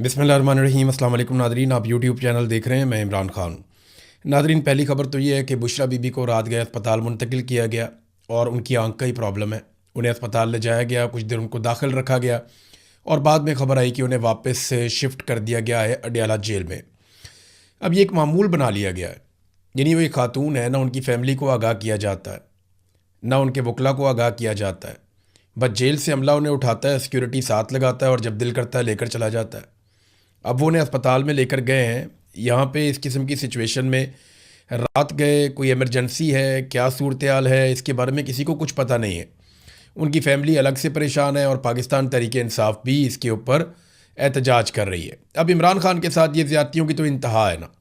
बिस्मिल्लाहिर्रहमानिर्रहीम। अस्सलाम वालेकुम नादरीन, आप यूट्यूब चैनल देख रहे हैं। मैं इमरान खान। नादरीन, पहली खबर तो ये है कि बुशरा बीबी को रात गए अस्पताल मुंतकिल किया गया और उनकी आंख का ही प्रॉब्लम है। उन्हें अस्पताल ले जाया गया, कुछ देर उनको दाखिल रखा गया और बाद में खबर आई कि उन्हें वापस शिफ्ट कर दिया गया है अडयाला जेल में। अब ये एक मामूल बना लिया गया है, यानी वो एक खातून है, ना उनकी फैमिली को आगाह किया जाता है, ना उनके वकला को आगाह किया जाता है। बस जेल से अमला उन्हें उठाता है, सिक्योरिटी साथ लगाता है और जब दिल करता है लेकर चला जाता है। अब वो उन्हें अस्पताल में लेकर गए हैं। यहाँ पे इस किस्म की सिचुएशन में रात गए, कोई इमरजेंसी है, क्या सूरत हाल है, इसके बारे में किसी को कुछ पता नहीं है। उनकी फैमिली अलग से परेशान है और पाकिस्तान तहरीक इंसाफ भी इसके ऊपर एहतजाज कर रही है। अब इमरान खान के साथ ये ज़्यादतियों की तो इंतहा है ना।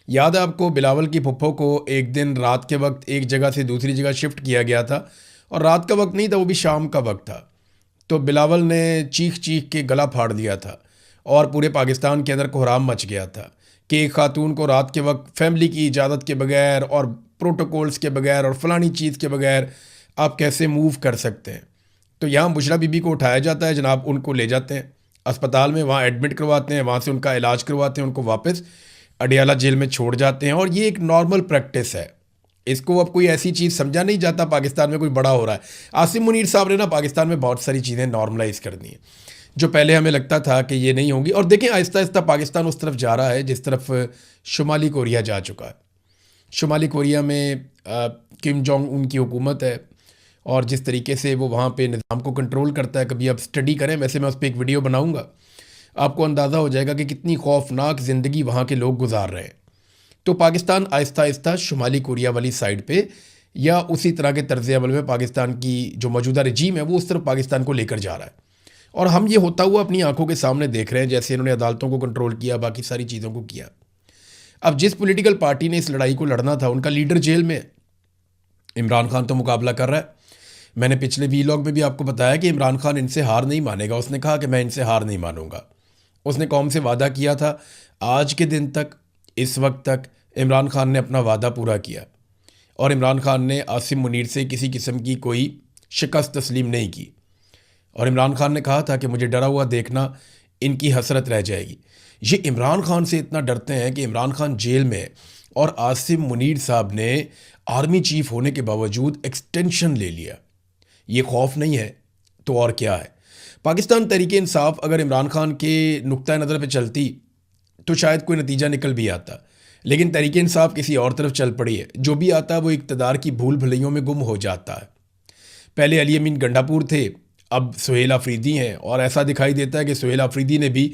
याद है आपको, बिलावल की फुप्पो को एक दिन रात के वक्त एक जगह से दूसरी जगह शिफ्ट किया गया था और रात का वक्त नहीं था, वो भी शाम का वक्त था। तो बिलावल ने चीख चीख के गला फाड़ दिया था और पूरे पाकिस्तान के अंदर कोहराम मच गया था कि एक खातून को रात के वक्त फैमिली की इजाज़त के बगैर और प्रोटोकॉल्स के बगैर और फलानी चीज़ के बगैर आप कैसे मूव कर सकते हैं। तो यहाँ बुशरा बीबी को उठाया जाता है जनाब, उनको ले जाते हैं अस्पताल में, वहाँ एडमिट करवाते हैं, वहाँ से उनका इलाज करवाते हैं, उनको वापस अडयाला जेल में छोड़ जाते हैं। और ये एक नॉर्मल प्रैक्टिस है, इसको अब कोई ऐसी चीज़ समझा नहीं जाता पाकिस्तान में कोई बड़ा हो रहा है। आसिम मुनीर साहब ने ना पाकिस्तान में बहुत सारी चीज़ें नॉर्मलाइज कर दी हैं जो पहले हमें लगता था कि ये नहीं होंगी। और देखें, आहिस्ता आहिस्ता पाकिस्तान उस तरफ जा रहा है जिस तरफ शुमाली कोरिया जा चुका है। शुमाली कोरिया में किम जोंग उन की हुकूमत है और जिस तरीके से वो वहाँ पे निज़ाम को कंट्रोल करता है, कभी आप स्टडी करें, वैसे मैं उस पर एक वीडियो बनाऊँगा, आपको अंदाज़ा हो जाएगा कि कितनी खौफनाक ज़िंदगी वहाँ के लोग गुजार रहे हैं। तो पाकिस्तान आहिस्ता आहिस्ता शुमाली कोरिया वाली साइड पे या उसी तरह के तर्ज अमल में पाकिस्तान की जो मौजूदा रजीम है वो उस तरफ पाकिस्तान को लेकर जा रहा है। और हम ये होता हुआ अपनी आंखों के सामने देख रहे हैं, जैसे इन्होंने अदालतों को कंट्रोल किया, बाकी सारी चीज़ों को किया। अब जिस पॉलिटिकल पार्टी ने इस लड़ाई को लड़ना था, उनका लीडर जेल में, इमरान खान तो मुकाबला कर रहा है। मैंने पिछले वीलॉग में भी आपको बताया कि इमरान खान इनसे हार नहीं मानेगा। उसने कहा कि मैं इनसे हार नहीं मानूंगा। उसने कौम से वादा किया था, आज के दिन तक, इस वक्त तक इमरान खान ने अपना वादा पूरा किया और इमरान खान ने आसिम मुनीर से किसी किस्म की कोई शिकस्त तस्लीम नहीं की। और इमरान खान ने कहा था कि मुझे डरा हुआ देखना इनकी हसरत रह जाएगी। ये इमरान खान से इतना डरते हैं कि इमरान खान जेल में है और आसिम मुनीर साहब ने आर्मी चीफ होने के बावजूद एक्सटेंशन ले लिया। ये खौफ नहीं है तो और क्या है। पाकिस्तान तहरीक इंसाफ अगर इमरान खान के नुक्ता नज़र पे चलती तो शायद कोई नतीजा निकल भी आता, लेकिन तहरीक इंसाफ किसी और तरफ चल पड़ी है। जो भी आता है वो इक़्तिदार की भूल भुलैयों में गुम हो जाता है। पहले अली अमीन गंडापुर थे, अब सुहेल आफरीदी हैं और ऐसा दिखाई देता है कि सुहेल आफरीदी ने भी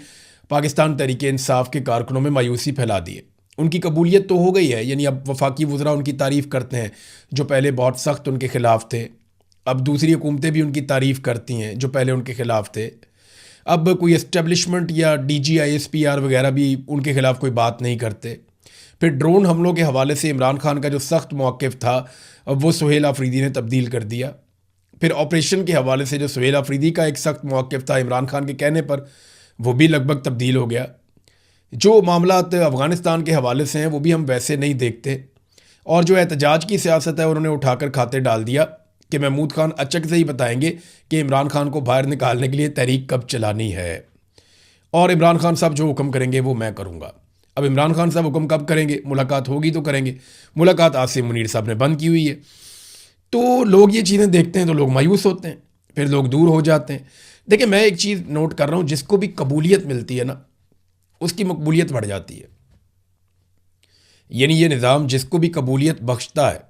पाकिस्तान तहरीक इंसाफ के कारकुनों में मायूसी फैला दी है। उनकी कबूलियत तो हो गई है, यानी अब वफाकी वज़रा उनकी तारीफ़ करते हैं जो पहले बहुत सख्त उनके ख़िलाफ़ थे। अब दूसरी हुकूमतें भी उनकी तारीफ़ करती हैं जो पहले उनके ख़िलाफ़ थे। अब कोई इस्टेब्लिशमेंट या DG ISPR वगैरह भी उनके ख़िलाफ़ कोई बात नहीं करते। फिर ड्रोन हमलों के हवाले से इमरान खान का जो सख्त मौक़िफ़ था अब वो सुहेल आफरीदी ने तब्दील कर दिया। फिर ऑपरेशन के हवाले से जो सुहेल आफरीदी का एक सख्त मौक़िफ़ था इमरान खान के कहने पर, वो भी लगभग तब्दील हो गया। जो मामलात अफ़गानिस्तान के हवाले से हैं वो भी हम वैसे नहीं देखते। और जो एहतजाज की सियासत है उन्होंने उठाकर खाते डाल दिया कि महमूद खान अचक से ही बताएंगे कि इमरान खान को बाहर निकालने के लिए तहरीक कब चलानी है और इमरान खान साहब जो हुक्म करेंगे वो मैं करूँगा। अब इमरान खान साहब हुक्म कब करेंगे, मुलाकात होगी तो करेंगे। मुलाकात आसिम मुनीर साहब ने बंद की हुई है। तो लोग ये चीज़ें देखते हैं तो लोग मायूस होते हैं, फिर लोग दूर हो जाते हैं। देखिए, मैं एक चीज़ नोट कर रहा हूँ, जिसको भी कबूलियत मिलती है ना उसकी मकबूलियत बढ़ जाती है। यानी ये निज़ाम जिसको भी कबूलियत बख्शता है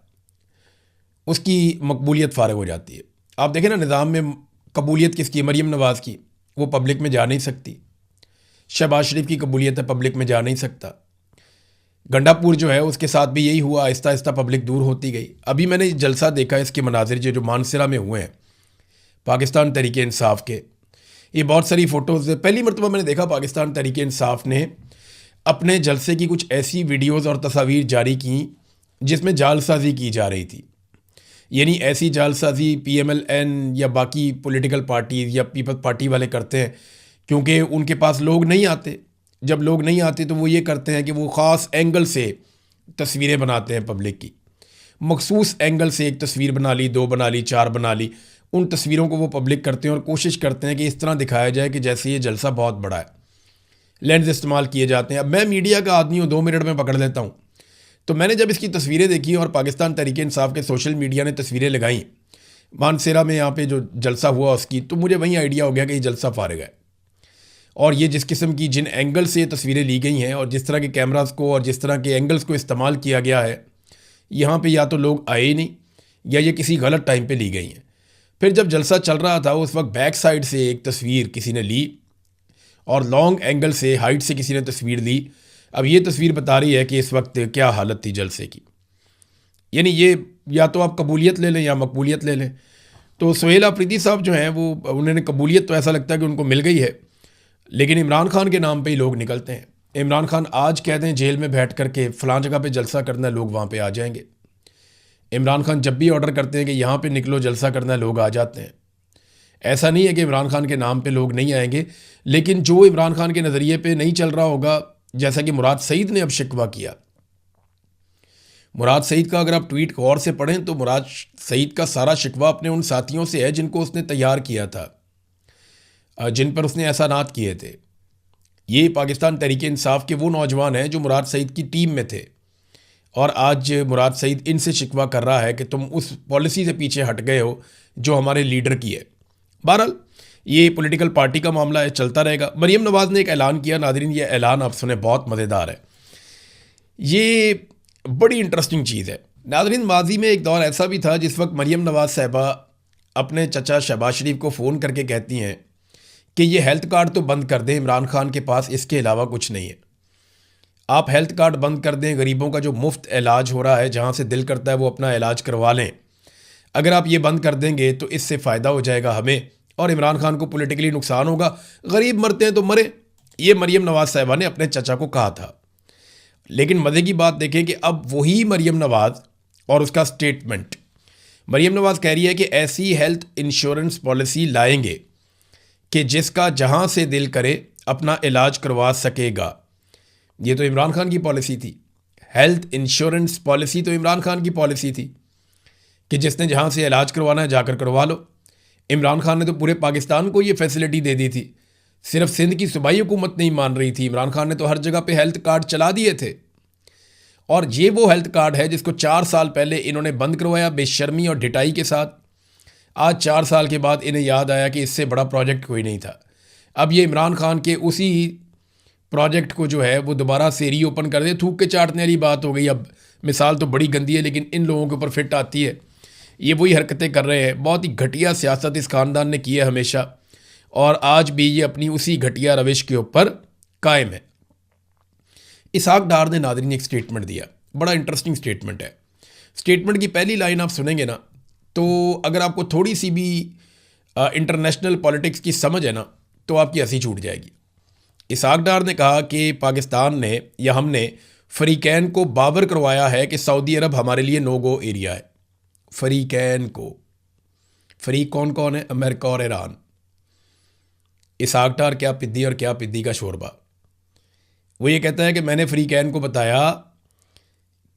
उसकी मकबूलियत फ़ारिग हो जाती है। आप देखें ना, निज़ाम में कबूलियत किसकी, मरीम नवाज़ की, वो पब्लिक में जा नहीं सकती। शहबाज शरीफ की कबूलियत है, पब्लिक में जा नहीं सकता। गंडापुर जो है उसके साथ भी यही हुआ, आहिस्ता आहिस्ता पब्लिक दूर होती गई। अभी मैंने जलसा देखा, इसके मनाजिर जो मानसरा में हुए हैं पाकिस्तान तहरीक इंसाफ के, ये बहुत सारी फ़ोटोज़, पहली मरतबा मैंने देखा पाकिस्तान तहरीक इंसाफ ने अपने जलसे की कुछ ऐसी वीडियोज़ और तस्वीर जारी की जिसमें जालसाजी की जा रही थी। यानी ऐसी जालसाजी PMLN या बाकी पॉलिटिकल पार्टीज़ या पीपल्स पार्टी वाले करते हैं क्योंकि उनके पास लोग नहीं आते। जब लोग नहीं आते तो वो ये करते हैं कि वो ख़ास एंगल से तस्वीरें बनाते हैं पब्लिक की। मखसूस एंगल से एक तस्वीर बना ली, 2 बना ली, 4 बना ली, उन तस्वीरों को वो पब्लिक करते हैं और कोशिश करते हैं कि इस तरह दिखाया जाए कि जैसे ये जलसा बहुत बड़ा है। लेंस इस्तेमाल किए जाते हैं। अब मैं मीडिया का आदमी हूँ, 2 मिनट में पकड़ लेता हूँ। तो मैंने जब इसकी तस्वीरें देखी और पाकिस्तान तहरीक इंसाफ के सोशल मीडिया ने तस्वीरें लगाई मानसेरा में, यहाँ पे जो जलसा हुआ उसकी, तो मुझे वहीं आइडिया हो गया कि ये जलसा फारिग है। और ये जिस किस्म की, जिन एंगल से ये तस्वीरें ली गई हैं और जिस तरह के कैमरास को और जिस तरह के एंगल्स को इस्तेमाल किया गया है, यहाँ पे या तो लोग आए ही नहीं या ये किसी गलत टाइम पे ली गई हैं। फिर जब जलसा चल रहा था उस वक्त बैक साइड से एक तस्वीर किसी ने ली और लॉन्ग एंगल से, हाइट से किसी ने तस्वीर ली। अब ये तस्वीर बता रही है कि इस वक्त क्या हालत थी जलसे की। यानी ये या तो आप कबूलियत ले लें या मकबूलियत ले लें। तो सुहेल आफरीदी साहब जो हैं वो, उन्होंने कबूलियत तो ऐसा लगता है कि उनको मिल गई है, लेकिन इमरान खान के नाम पे ही लोग निकलते हैं। इमरान खान आज कहते हैं जेल में बैठ करके फ़लाँ जगह पे जलसा करना है, लोग वहाँ पे आ जाएंगे। इमरान खान जब भी ऑर्डर करते हैं कि यहाँ पे निकलो जलसा करना है, लोग आ जाते हैं। ऐसा नहीं है कि इमरान खान के नाम पे लोग नहीं आएंगे, लेकिन जो इमरान खान के नज़रिए पे नहीं चल रहा होगा, जैसा कि मुराद सईद ने अब शिकवा किया। मुराद सईद का अगर आप ट्वीट गौर से पढ़ें तो मुराद सईद का सारा शिकवा अपने उन साथियों से है जिनको उसने तैयार किया था, जिन पर उसने एहसानात किए थे। ये पाकिस्तान तहरीक इंसाफ के वो नौजवान हैं जो मुराद सईद की टीम में थे, और आज मुराद सईद इनसे शिकवा कर रहा है कि तुम उस पॉलिसी से पीछे हट गए हो जो हमारे लीडर की है। बहरहाल ये पॉलिटिकल पार्टी का मामला है, चलता रहेगा। मरीम नवाज़ ने एक ऐलान किया, नादरीन ये ऐलान आप सुने, बहुत मज़ेदार है, ये बड़ी इंटरेस्टिंग चीज़ है। नादरीन माजी में एक दौर ऐसा भी था जिस वक्त मरीम नवाज़ साहिबा अपने चचा शहबाज शरीफ को फ़ोन करके कहती हैं कि ये हेल्थ कार्ड तो बंद कर दें, इमरान खान के पास इसके अलावा कुछ नहीं है, आप हेल्थ कार्ड बंद कर दें, गरीबों का जो मुफ्त इलाज हो रहा है, जहाँ से दिल करता है वो अपना इलाज करवा लें, अगर आप ये बंद कर देंगे तो इससे फ़ायदा हो जाएगा हमें और इमरान खान को पॉलिटिकली नुकसान होगा, गरीब मरते हैं तो मरे। ये मरीम नवाज़ साहिबा ने अपने चचा को कहा था। लेकिन मज़े की बात देखें कि अब वही मरीम नवाज़ और उसका स्टेटमेंट, मरीम नवाज़ कह रही है कि ऐसी हेल्थ इंश्योरेंस पॉलिसी लाएंगे कि जिसका जहाँ से दिल करे अपना इलाज करवा सकेगा। ये तो इमरान खान की पॉलिसी थी, हेल्थ इंश्योरेंस पॉलिसी तो इमरान खान की पॉलिसी थी कि जिसने जहाँ से इलाज करवाना है जाकर करवा लो। इमरान खान ने तो पूरे पाकिस्तान को ये फैसिलिटी दे दी थी, सिर्फ सिंध की सूबाई हुकूमत नहीं मान रही थी, इमरान खान ने तो हर जगह पे हेल्थ कार्ड चला दिए थे। और ये वो हेल्थ कार्ड है जिसको 4 साल पहले इन्होंने बंद करवाया बेशर्मी और ढिठाई के साथ। आज 4 साल के बाद इन्हें याद आया कि इससे बड़ा प्रोजेक्ट कोई नहीं था। अब ये इमरान खान के उसी प्रोजेक्ट को जो है वो दोबारा से रीओपन कर दे, थूक के चाटने वाली बात हो गई। अब मिसाल तो बड़ी गंदी है लेकिन इन लोगों के ऊपर फिट आती है। ये वही हरकतें कर रहे हैं, बहुत ही घटिया सियासत इस ख़ानदान ने की है हमेशा, और आज भी ये अपनी उसी घटिया रविश के ऊपर कायम है। इसहाक डार ने नादरीन एक स्टेटमेंट दिया, बड़ा इंटरेस्टिंग स्टेटमेंट है। स्टेटमेंट की पहली लाइन आप सुनेंगे ना तो अगर आपको थोड़ी सी भी इंटरनेशनल पॉलिटिक्स की समझ है ना तो आपकी हंसी छूट जाएगी। इसहाक डार ने कहा कि पाकिस्तान ने या हमने फरीकैन को बावर करवाया है कि सऊदी अरब हमारे लिए नो गो एरिया है। फरीकैन को, फरीक कौन कौन है? अमेरिका और ईरान। इसहाक डार क्या पिद्दी और क्या पिद्दी का शोरबा। वो ये कहता है कि मैंने फरीकैन को बताया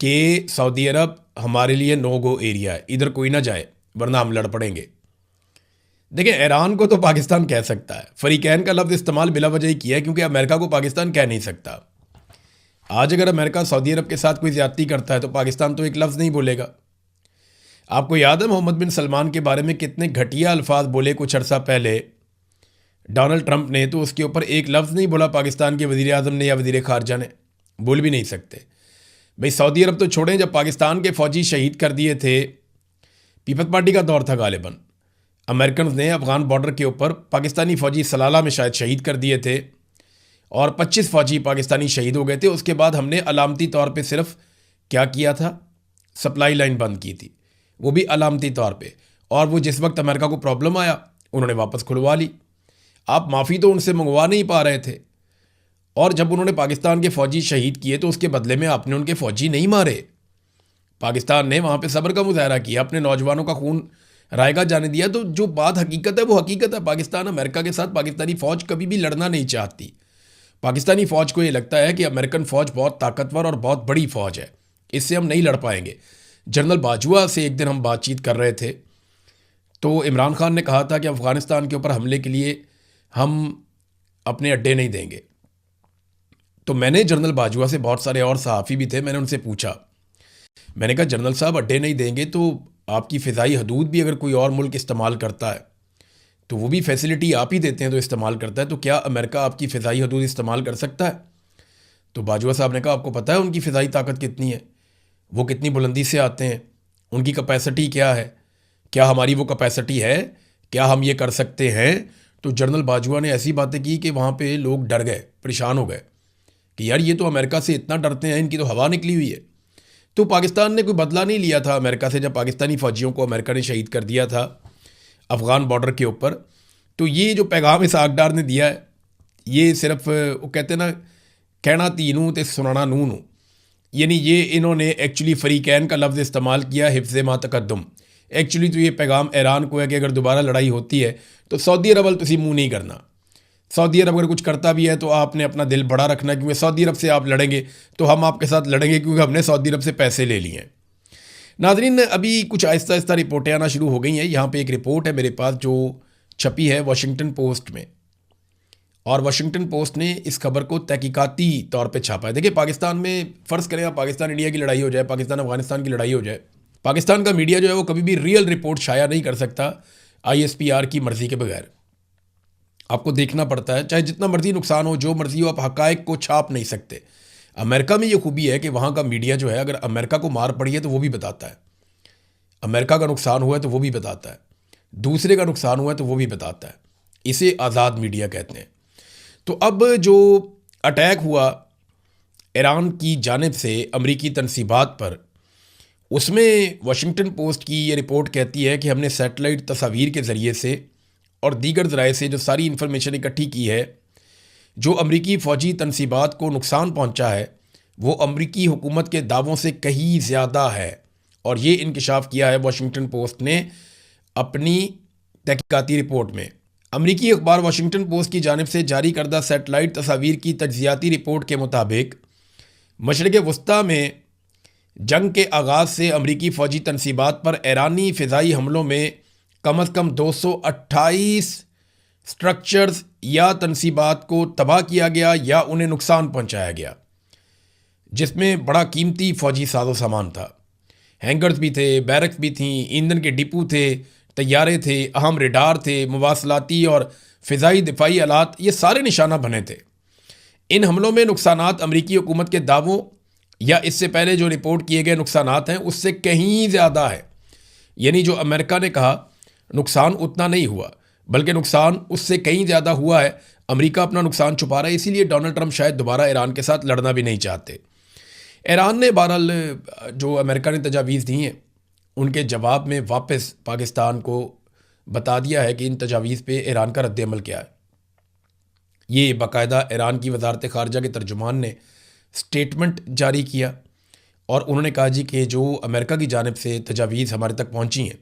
कि सऊदी अरब हमारे लिए नो गो एरिया है, इधर कोई ना जाए वरना हम लड़ पड़ेंगे। देखिए, ईरान को तो पाकिस्तान कह सकता है, फरीकैन का लफ्ज़ इस्तेमाल बिला वजह ही किया है क्योंकि अमेरिका को पाकिस्तान कह नहीं सकता। आज अगर अमेरिका सऊदी अरब के साथ कोई ज़्यादती करता है तो पाकिस्तान तो एक लफ्ज़ नहीं बोलेगा। आपको याद है मोहम्मद बिन सलमान के बारे में कितने घटिया अल्फाज बोले कुछ अर्सा पहले डोनाल्ड ट्रंप ने, तो उसके ऊपर एक लफ्ज़ नहीं बोला पाकिस्तान के वज़ीर आज़म ने या वज़ीर ख़ारजा ने, बोल भी नहीं सकते। भाई सऊदी अरब तो छोड़ें, जब पाकिस्तान के फ़ौजी शहीद कर दिए थे, पीपल्स पार्टी का दौर था गालिबन, अमेरिकन ने अफ़गान बॉर्डर के ऊपर पाकिस्तानी फ़ौजी सलाला में शायद शहीद कर दिए थे और 25 फ़ौजी पाकिस्तानी शहीद हो गए थे। उसके बाद हमने अलामती तौर पे सिर्फ क्या किया था, सप्लाई लाइन बंद की थी, वो भी अलामती तौर पे, और वो जिस वक्त अमेरिका को प्रॉब्लम आया उन्होंने वापस खुलवा ली। आप माफ़ी तो उनसे मंगवा नहीं पा रहे थे, और जब उन्होंने पाकिस्तान के फ़ौजी शहीद किए तो उसके बदले में आपने उनके फ़ौजी नहीं मारे। पाकिस्तान ने वहाँ पे सब्र का मुजाहरा किया, अपने नौजवानों का खून रायगा जाने दिया। तो जो बात हकीकत है वो हकीकत है। पाकिस्तान अमेरिका के साथ पाकिस्तानी फ़ौज कभी भी लड़ना नहीं चाहती। पाकिस्तानी फ़ौज को ये लगता है कि अमेरिकन फ़ौज बहुत ताकतवर और बहुत बड़ी फ़ौज है, इससे हम नहीं लड़ पाएंगे। जनरल बाजवा से एक दिन हम बातचीत कर रहे थे तो इमरान खान ने कहा था कि अफ़गानिस्तान के ऊपर हमले के लिए हम अपने अड्डे नहीं देंगे। तो मैंने जनरल बाजवा से, बहुत सारे और सहाफ़ी भी थे, मैंने उनसे पूछा, मैंने कहा जनरल साहब अड्डे नहीं देंगे तो आपकी फ़िज़ाई हदूद भी अगर कोई और मुल्क इस्तेमाल करता है तो वो भी फैसिलिटी आप ही देते हैं तो इस्तेमाल करता है, तो क्या अमेरिका आपकी फ़िज़ाई हदूद इस्तेमाल कर सकता है? तो बाजवा साहब ने कहा आपको पता है उनकी फ़िज़ाई ताकत कितनी है, वो कितनी बुलंदी से आते हैं, उनकी कैपेसिटी क्या है, क्या हमारी वो कैपेसिटी है, क्या हम ये कर सकते हैं? तो जनरल बाजवा ने ऐसी बातें की कि वहाँ पे लोग डर गए, परेशान हो गए कि यार ये तो अमेरिका से इतना डरते हैं, इनकी तो हवा निकली हुई है। तो पाकिस्तान ने कोई बदला नहीं लिया था अमेरिका से, जब पाकिस्तानी फ़ौजियों को अमेरिका ने शहीद कर दिया था अफ़गान बॉर्डर के ऊपर। तो ये जो पैगाम इसहाक डार ने दिया है, ये सिर्फ वो कहते हैं ना, कहना तीनू तो सुनाना नू, यानी ये इन्होंने एक्चुअली फ़रीक़ैन का लफ्ज़ इस्तेमाल किया, हिफ्ज़ मा तक़द्दुम। एक्चुअली तो ये पैगाम ईरान को है कि अगर दोबारा लड़ाई होती है तो सऊदी अरब वाल तुसी मुँह नहीं करना। सऊदी अरब अगर कुछ करता भी है तो आपने अपना दिल बड़ा रखना, क्योंकि सऊदी अरब से आप लड़ेंगे तो हम आपके साथ लड़ेंगे, क्योंकि हमने सऊदी अरब से पैसे ले लिए हैं। नाज़रीन, अभी कुछ आहिस्ता आहिस्ता रिपोर्टें आना शुरू हो गई हैं। यहाँ पे एक रिपोर्ट है मेरे पास जो छपी है वाशिंगटन पोस्ट में, और वाशिंगटन पोस्ट ने इस खबर को तहकीकाती तौर पे छापा है। देखिए, पाकिस्तान में फ़र्ज़ करें आप पाकिस्तान इंडिया की लड़ाई हो जाए, पाकिस्तान अफगानिस्तान की लड़ाई हो जाए, पाकिस्तान का मीडिया जो है वो कभी भी रियल रिपोर्ट शाया नहीं कर सकता ISPR की मर्ज़ी के बगैर। आपको देखना पड़ता है, चाहे जितना मर्ज़ी नुकसान हो, जो मर्ज़ी हो, आप हक़ाइक़ को छाप नहीं सकते। अमेरिका में ये खूबी है कि वहाँ का मीडिया जो है, अगर अमेरिका को मार पड़ी है तो वो भी बताता है, अमेरिका का नुकसान हुआ है तो वो भी बताता है, दूसरे का नुकसान हुआ है तो वो भी बताता है। इसे आज़ाद मीडिया कहते हैं। तो अब जो अटैक हुआ ईरान की जानिब से अमरीकी तनसीबात पर, उसमें वाशिंगटन पोस्ट की ये रिपोर्ट कहती है कि हमने सैटेलाइट तस्वीर के ज़रिए से और दीगर ज़राए से जो सारी इन्फॉर्मेशन इकट्ठी की है, जो अमरीकी फ़ौजी तनसीबात को नुकसान पहुंचा है वो अमरीकी हुकूमत के दावों से कहीं ज़्यादा है। और ये इंकशाफ किया है वाशिंगटन पोस्ट ने अपनी तहकीकाती रिपोर्ट में। अमरीकी अखबार वाशिंगटन पोस्ट की जानिब से जारी करदा सैटेलाइट तस्वीर की तज्ज़ियाती रिपोर्ट के मुताबिक मशरिक़ वस्ता में जंग के आगाज़ से अमरीकी फ़ौजी तनसीबात पर ईरानी फ़िज़ाई हमलों में कम अज़ कम 228 स्ट्रक्चर्स या तनसीबात को तबाह किया गया या उन्हें नुकसान पहुंचाया गया, जिसमें बड़ा कीमती फ़ौजी साजो सामान था। हैंगर्स भी थे, बैरक्स भी थीं, ईंधन के डिपो थे, तैयारे थे, अहम रेडार थे, मवासलाती और फ़िज़ाई दिफाई आलात, ये सारे निशाना बने थे। इन हमलों में नुकसानात अमरीकी हुकूमत के दावों या इससे पहले जो रिपोर्ट किए गए नुकसानात हैं उससे कहीं ज़्यादा है। यानी जो अमेरिका ने कहा नुकसान उतना नहीं हुआ, बल्कि नुकसान उससे कहीं ज़्यादा हुआ है। अमेरिका अपना नुकसान छुपा रहा है, इसीलिए डोनाल्ड ट्रंप शायद दोबारा ईरान के साथ लड़ना भी नहीं चाहते। ईरान ने बहरहाल जो अमेरिका ने तजावीज़ दी हैं उनके जवाब में वापस पाकिस्तान को बता दिया है कि इन तजावीज़ पे ईरान का रद्द-ए-अमल क्या है। ये बाकायदा ईरान की वजारत ख़ारजा के तर्जुमान ने स्टेटमेंट जारी किया और उन्होंने कहा जी कि जो अमेरिका की जानिब से तजावीज़ हमारे तक पहुँची हैं,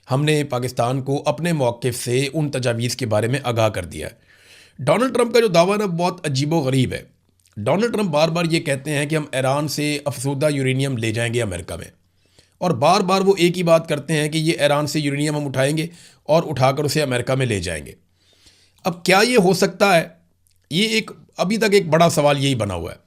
हमने पाकिस्तान को अपने मौक़िफ़ से उन तजावीज़ के बारे में आगाह कर दिया है। डोनाल्ड ट्रंप का जो दावा ना बहुत अजीबो गरीब है। डोनाल्ड ट्रंप बार बार ये कहते हैं कि हम ईरान से अफसुदा यूरेनियम ले जाएंगे अमेरिका में, और बार बार वो एक ही बात करते हैं कि ये ईरान से यूरेनियम हम उठाएंगे और उठाकर उसे अमेरिका में ले जाएंगे। अब क्या ये हो सकता है? ये एक अभी तक एक बड़ा सवाल यही बना हुआ है।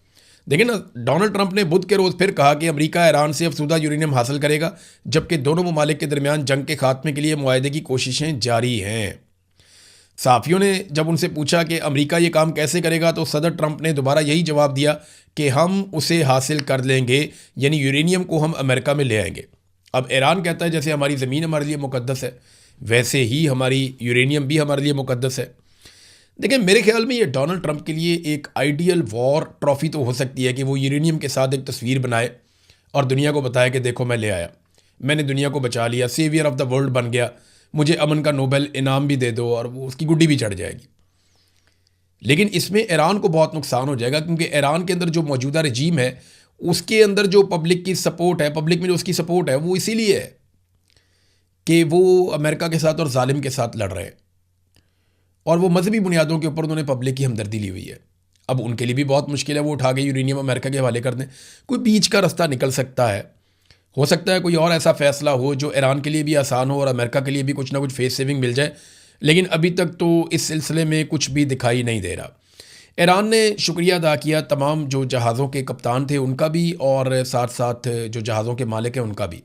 देखिए ना, डोनाल्ड ट्रंप ने बुध के रोज़ फिर कहा कि अमेरिका ईरान से अफसुदा यूरेनियम हासिल करेगा, जबकि दोनों ममालिक के दरमियान जंग के खात्मे के लिए मुआहदे की कोशिशें जारी हैं। सहाफ़ियों ने जब उनसे पूछा कि अमेरिका ये काम कैसे करेगा, तो सदर ट्रंप ने दोबारा यही जवाब दिया कि हम उसे हासिल कर लेंगे, यानी यूरेनियम को हम अमेरिका में ले आएंगे। अब ईरान कहता है जैसे हमारी ज़मीन हमारे लिए मुक़द्दस है, वैसे ही हमारी यूरेनियम भी हमारे लिए मुक़द्दस है। देखिए, मेरे ख्याल में ये डोनाल्ड ट्रंप के लिए एक आइडियल वॉर ट्रॉफ़ी तो हो सकती है कि वो यूरेनियम के साथ एक तस्वीर बनाए और दुनिया को बताए कि देखो मैं ले आया, मैंने दुनिया को बचा लिया, सेवियर ऑफ द वर्ल्ड बन गया, मुझे अमन का नोबेल इनाम भी दे दो, और वो उसकी गुड्डी भी चढ़ जाएगी। लेकिन इसमें ईरान को बहुत नुकसान हो जाएगा, क्योंकि ईरान के अंदर जो मौजूदा रजीम है उसके अंदर जो पब्लिक की सपोर्ट है, पब्लिक में जो उसकी सपोर्ट है, वो इसीलिए है कि वो अमेरिका के साथ और जालिम के साथ लड़ रहे हैं, और वो मजहबी बुनियादों के ऊपर उन्होंने पब्लिक की हमदर्दी ली हुई है। अब उनके लिए भी बहुत मुश्किल है, वो उठा के यूरेनियम अमेरिका के हवाले कर दें। कोई बीच का रास्ता निकल सकता है, हो सकता है कोई और ऐसा फ़ैसला हो जो ईरान के लिए भी आसान हो और अमेरिका के लिए भी कुछ ना कुछ फेस सेविंग मिल जाए, लेकिन अभी तक तो इस सिलसिले में कुछ भी दिखाई नहीं दे रहा। ईरान ने शुक्रिया अदा किया तमाम जो जहाज़ों के कप्तान थे उनका भी, और साथ साथ जो जहाज़ों के मालिक हैं उनका भी,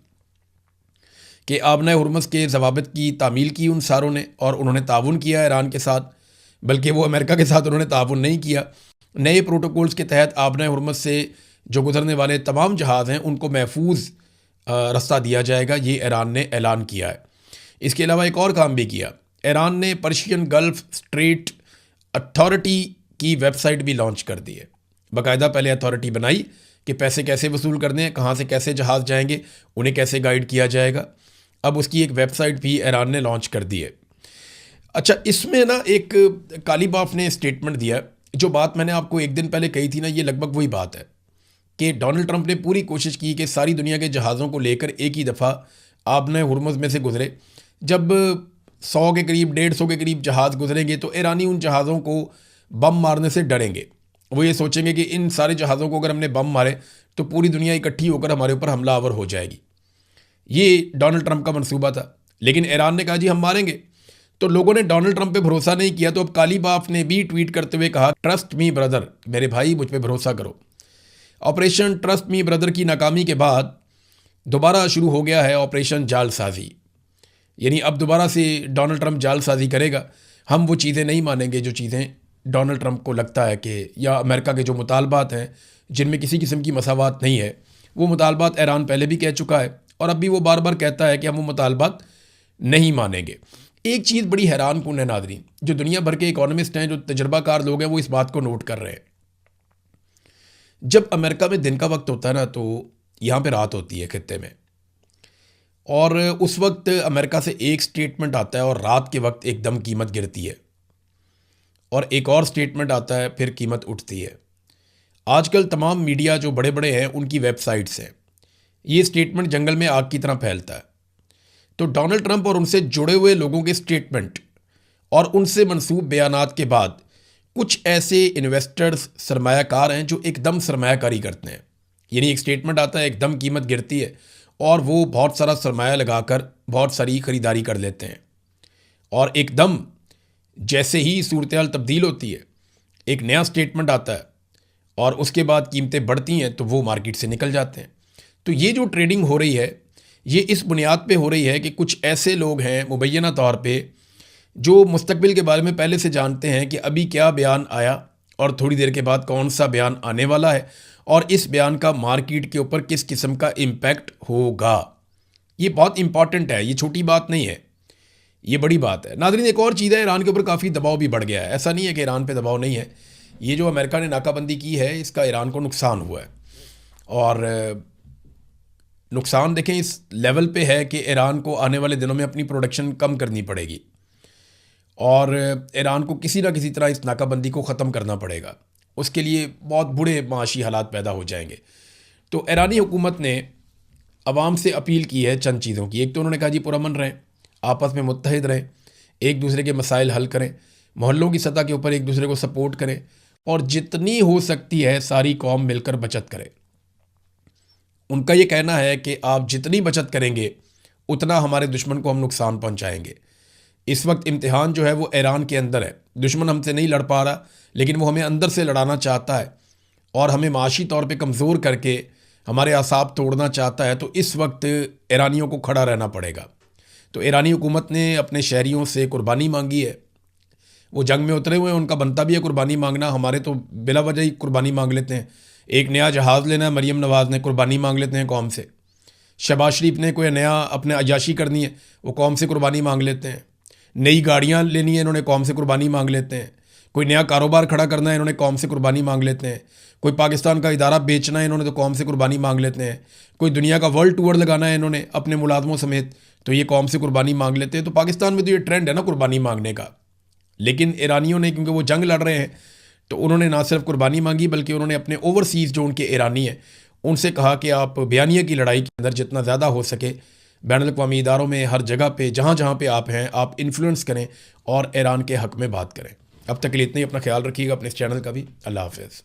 कि आबना हुर्मुज़ के ज़वाबित की तामील की उन सारों ने, और उन्होंने ताउन किया ईरान के साथ, बल्कि वो अमेरिका के साथ उन्होंने ताउन नहीं किया। नए प्रोटोकॉल्स के तहत आबना हुर्मुज़ से जो गुजरने वाले तमाम जहाज़ हैं उनको महफूज रास्ता दिया जाएगा, ये ईरान ने ऐलान किया है। इसके अलावा एक और काम भी किया, ईरान ने पर्शियन गल्फ़ स्ट्रेट अथॉरिटी की वेबसाइट भी लॉन्च कर दी है। बाकायदा पहले अथॉरिटी बनाई कि पैसे कैसे वसूल करने हैं, कहाँ से कैसे जहाज़ जाएंगे, उन्हें कैसे गाइड किया जाएगा। अब उसकी एक वेबसाइट भी ईरान ने लॉन्च कर दी है। अच्छा, इसमें ना एक कालीबाफ ने स्टेटमेंट दिया, जो बात मैंने आपको एक दिन पहले कही थी ना, ये लगभग वही बात है कि डोनाल्ड ट्रंप ने पूरी कोशिश की कि सारी दुनिया के जहाज़ों को लेकर एक ही दफ़ा आबना हुर्मुज़ में से गुजरे। जब 100 के करीब 150 के करीब जहाज़ गुजरेंगे तो ईरानी उन जहाज़ों को बम मारने से डरेंगे। वो ये सोचेंगे कि इन सारे जहाज़ों को अगर हमने बम मारे तो पूरी दुनिया इकट्ठी होकर हमारे ऊपर हमलावर हो जाएगी। ये डोनाल्ड ट्रंप का मंसूबा था, लेकिन ईरान ने कहा जी हम मारेंगे। तो लोगों ने डोनाल्ड ट्रंप पे भरोसा नहीं किया, तो अब कालीबाफ ने भी ट्वीट करते हुए कहा, ट्रस्ट मी ब्रदर, मेरे भाई मुझ पे भरोसा करो। ऑपरेशन ट्रस्ट मी ब्रदर की नाकामी के बाद दोबारा शुरू हो गया है ऑपरेशन जालसाजी, यानी अब दोबारा से डोनाल्ड ट्रंप जालसाजी करेगा। हम वो चीज़ें नहीं मानेंगे जो चीज़ें डोनाल्ड ट्रंप को लगता है कि, या अमेरिका के जो मुतालबात हैं जिनमें किसी किस्म की मसावात नहीं है, वो मुतालबात ईरान पहले भी कह चुका है और अब भी वो बार बार कहता है कि हम वो मुतालबात नहीं मानेंगे। एक चीज़ बड़ी हैरान कुन है नाज़रीन, जो दुनिया भर के इकोनॉमिस्ट हैं, जो तजर्बाकार लोग हैं, वो इस बात को नोट कर रहे हैं। जब अमेरिका में दिन का वक्त होता है ना, तो यहाँ पे रात होती है खित्ते में, और उस वक्त अमेरिका से एक स्टेटमेंट आता है और रात के वक्त एकदम कीमत गिरती है, और एक और स्टेटमेंट आता है फिर कीमत उठती है। आजकल तमाम मीडिया जो बड़े बड़े हैं उनकी वेबसाइट्स हैं, ये स्टेटमेंट जंगल में आग की तरह फैलता है। तो डोनाल्ड ट्रंप और उनसे जुड़े हुए लोगों के स्टेटमेंट और उनसे मनसूब बयानात के बाद कुछ ऐसे इन्वेस्टर्स, सरमायाकार हैं जो एकदम सरमायाकारी करते हैं। यानी एक स्टेटमेंट आता है, एकदम कीमत गिरती है, और वो बहुत सारा सरमाया लगाकर बहुत सारी ख़रीदारी कर लेते हैं, और एकदम जैसे ही सूरत हाल तब्दील होती है एक नया स्टेटमेंट आता है और उसके बाद कीमतें बढ़ती हैं तो वो मार्केट से निकल जाते हैं। तो ये जो ट्रेडिंग हो रही है ये इस बुनियाद पे हो रही है कि कुछ ऐसे लोग हैं मुबैना तौर पे जो मुस्तकबिल के बारे में पहले से जानते हैं कि अभी क्या बयान आया और थोड़ी देर के बाद कौन सा बयान आने वाला है, और इस बयान का मार्केट के ऊपर किस किस्म का इम्पैक्ट होगा। ये बहुत इंपॉर्टेंट है, ये छोटी बात नहीं है, ये बड़ी बात है। नाज़रीन, एक और चीज़ है, ईरान के ऊपर काफ़ी दबाव भी बढ़ गया है। ऐसा नहीं है कि ईरान पे दबाव नहीं है, ये जो अमेरिका ने नाकाबंदी की है इसका ईरान को नुकसान हुआ है, और नुकसान देखें इस लेवल पे है कि ईरान को आने वाले दिनों में अपनी प्रोडक्शन कम करनी पड़ेगी, और ईरान को किसी ना किसी तरह इस नाकाबंदी को ख़त्म करना पड़ेगा। उसके लिए बहुत बुरे माशी हालात पैदा हो जाएंगे। तो ईरानी हुकूमत ने अवाम से अपील की है चंद चीज़ों की। एक तो उन्होंने कहा जी पुरअमन रहें, आपस में मुत्तहिद रहें, एक दूसरे के मसाइल हल करें, मोहल्लों की सतह के ऊपर एक दूसरे को सपोर्ट करें, और जितनी हो सकती है सारी कौम मिलकर बचत करे। उनका ये कहना है कि आप जितनी बचत करेंगे उतना हमारे दुश्मन को हम नुकसान पहुंचाएंगे। इस वक्त इम्तिहान जो है वो ईरान के अंदर है। दुश्मन हमसे नहीं लड़ पा रहा, लेकिन वो हमें अंदर से लड़ाना चाहता है और हमें माशी तौर पे कमज़ोर करके हमारे आसाब तोड़ना चाहता है। तो इस वक्त ईरानियों को खड़ा रहना पड़ेगा। तो ईरानी हुकूमत ने अपने शहरियों से कुर्बानी मांगी है। वो जंग में उतरे हुए हैं, उनका बनता भी है कुर्बानी मांगना। हमारे तो बिला वजह ही कुर्बानी मांग लेते हैं। एक नया जहाज़ लेना है, मरीम नवाज़ ने कुर्बानी मांग लेते हैं कौम से। शहबाज शरीफ ने कोई नया अपने अयाशी करनी है, वो कौम से कुर्बानी मांग लेते हैं। नई गाड़ियाँ लेनी है, इन्होंने कौम से कुर्बानी मांग लेते हैं। कोई नया कारोबार खड़ा करना है, इन्होंने कौम से कुर्बानी मांग लेते हैं। कोई पाकिस्तान का इदारा बेचना है, इन्होंने तो कौम से कुर्बानी मांग लेते हैं। कोई दुनिया का वर्ल्ड टूर लगाना है इन्होंने अपने मुलाजमों समेत, तो ये कौम से कुर्बानी मांग लेते हैं। तो पाकिस्तान में तो ये ट्रेंड है ना कुर्बानी मांगने का। लेकिन ईरानियों ने, क्योंकि वो जंग लड़ रहे हैं, तो उन्होंने ना सिर्फ कुर्बानी मांगी बल्कि उन्होंने अपने ओवरसीज़ जो उनके ईरानी हैं उनसे कहा कि आप बयानिया की लड़ाई के अंदर जितना ज़्यादा हो सके बैनुल-अक़वामी इदारों में हर जगह पे जहाँ जहाँ पे आप हैं आप इन्फ्लुएंस करें और ईरान के हक़ में बात करें। अब तक के लिए इतना ही। अपना ख्याल रखिएगा, अपने इस चैनल का भी। अल्लाह हाफ़िज़।